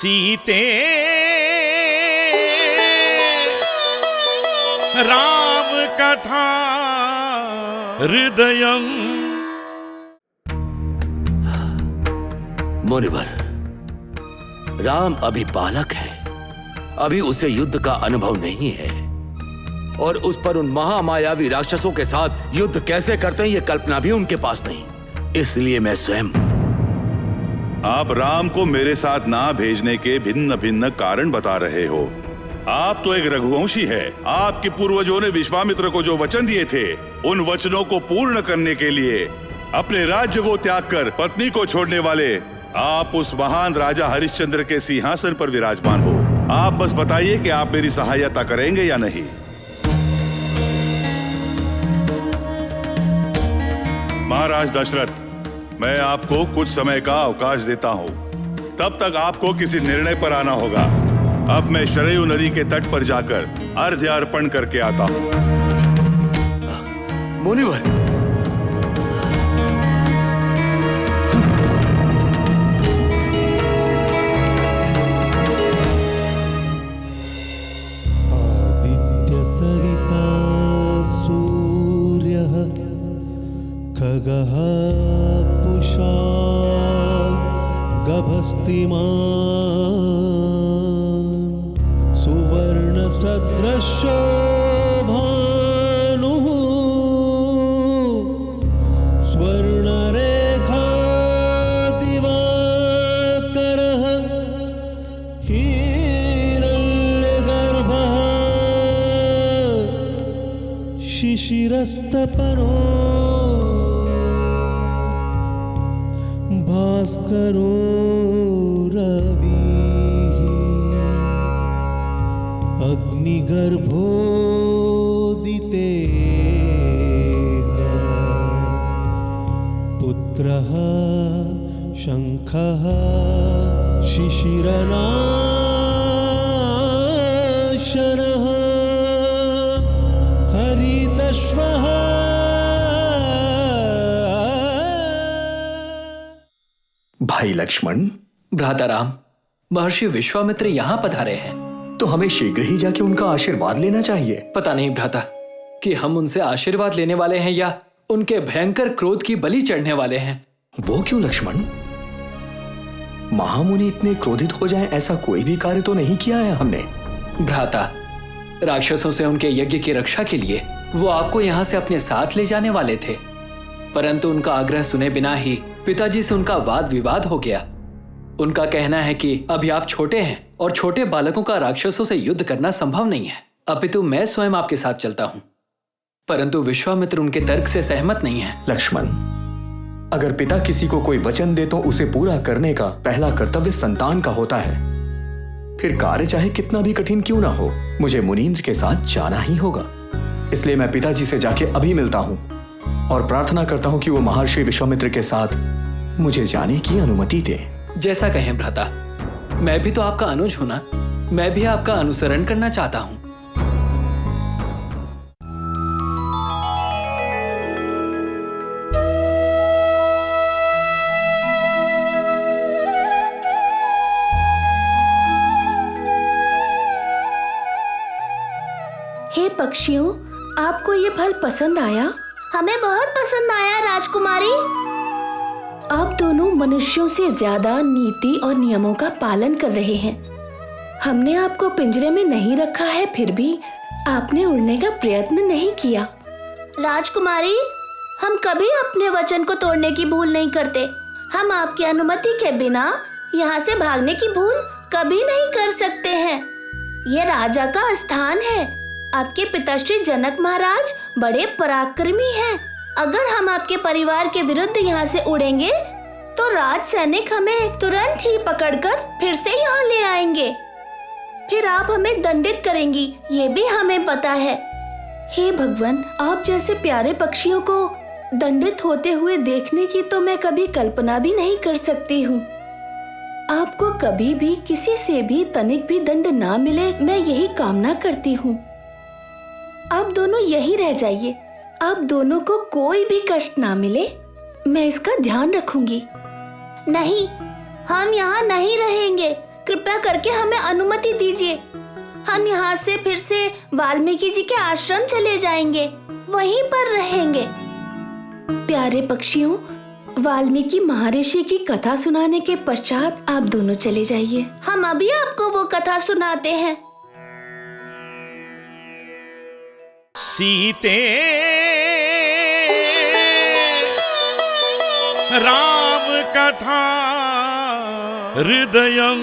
सीते राम कथा हृदयम। मुनिवर, राम अभी बालक है, अभी उसे युद्ध का अनुभव नहीं है और उस पर उन महामायावी राक्षसों के साथ युद्ध कैसे करते हैं ये कल्पना भी उनके पास नहीं। इसलिए मैं स्वयं। आप राम को मेरे साथ ना भेजने के भिन्न भिन्न कारण बता रहे हो। आप तो एक रघुवंशी है। आपके पूर्वजों ने विश्वामित्र को जो वचन दिए थे उन वचनों को पूर्ण करने के लिए अपने राज्य को त्याग कर पत्नी को छोड़ने वाले आप उस महान राजा हरिश्चंद्र के सिंहासन पर विराजमान हो। आप बस बताइए कि आप मेरी सहायता करेंगे या नहीं। महाराज दशरथ, मैं आपको कुछ समय का अवकाश देता हूँ। तब तक आपको किसी निर्णय पर आना होगा। अब मैं शरयू नदी के तट पर जाकर अर्घ्य अर्पण करके आता हूँ। मुनिवर, खगः पूषा गभस्तिमान् सुवर्णसदृशो भानुः स्वर्णरेखा दिवाकरः हिरण्यगर्भः शिशिरस्तपनो भास्करो रविः अग्निगर्भोदितेः पुत्रः शङ्खः शिशिरनाशनः हरितश्वः। भाई लक्ष्मण। भ्राता राम, महर्षि विश्वामित्र यहाँ पधारे हैं। तो हमें शीघ्र ही जाके उनका आशीर्वाद लेना चाहिए। पता नहीं भ्राता कि हम उनसे आशीर्वाद लेने वाले हैं या उनके भयंकर क्रोध की बलि चढ़ने वाले हैं। वो क्यों लक्ष्मण? महामुनि इतने क्रोधित हो जाएं ऐसा कोई भी कार्य तो नहीं किया है हमने। भ्राता, राक्षसों से उनके यज्ञ की रक्षा के लिए वो आपको यहाँ से अपने साथ ले जाने वाले थे, परंतु उनका आग्रह सुने बिना ही पिताजी से उनका वाद विवाद हो गया। उनका कहना है कि अभी आप छोटे हैं और छोटे बालकों का राक्षसों से युद्ध करना संभव नहीं है, अपितु मैं स्वयं आपके साथ चलता हूँ। परंतु विश्वामित्र उनके तर्क से सहमत नहीं है। लक्ष्मण, अगर पिता किसी को कोई वचन दे तो उसे पूरा करने का पहला कर्तव्य संतान का होता है। फिर कार्य चाहे कितना भी कठिन क्यों ना हो, मुझे मुनींद्र के साथ जाना ही होगा। इसलिए मैं पिताजी से जाके अभी मिलता हूँ और प्रार्थना करता हूँ कि वो महर्षि विश्वामित्र के साथ मुझे जाने की अनुमति दे। जैसा कहें भ्राता, मैं भी तो आपका अनुज हूं ना, मैं भी आपका अनुसरण करना चाहता हूँ। हे पक्षियों, आपको ये फल पसंद आया? हमें बहुत पसंद आया राजकुमारी। आप दोनों मनुष्यों से ज्यादा नीति और नियमों का पालन कर रहे हैं। हमने आपको पिंजरे में नहीं रखा है, फिर भी आपने उड़ने का प्रयत्न नहीं किया। राजकुमारी, हम कभी अपने वचन को तोड़ने की भूल नहीं करते। हम आपकी अनुमति के बिना यहाँ से भागने की भूल कभी नहीं कर सकते हैं। ये राजा का स्थान है। आपके पिताश्री जनक महाराज बड़े पराक्रमी हैं। अगर हम आपके परिवार के विरुद्ध यहाँ से उड़ेंगे तो राज सैनिक हमें तुरंत ही पकड़कर फिर से यहाँ ले आएंगे। फिर आप हमें दंडित करेंगी, ये भी हमें पता है। हे भगवान, आप जैसे प्यारे पक्षियों को दंडित होते हुए देखने की तो मैं कभी कल्पना भी नहीं कर सकती हूँ। आपको कभी भी किसी से भी तनिक भी दंड ना मिले, मैं यही कामना करती हूँ। आप दोनों यहीं रह जाइए, आप दोनों को कोई भी कष्ट ना मिले, मैं इसका ध्यान रखूंगी। नहीं, हम यहाँ नहीं रहेंगे। कृपया करके हमें अनुमति दीजिए। हम यहाँ से फिर से वाल्मीकि जी के आश्रम चले जाएंगे, वहीं पर रहेंगे। प्यारे पक्षियों, वाल्मीकि महर्षि की कथा सुनाने के पश्चात आप दोनों चले जाइए। हम अभी आपको वो कथा सुनाते हैं। सीते राम कथा हृदयं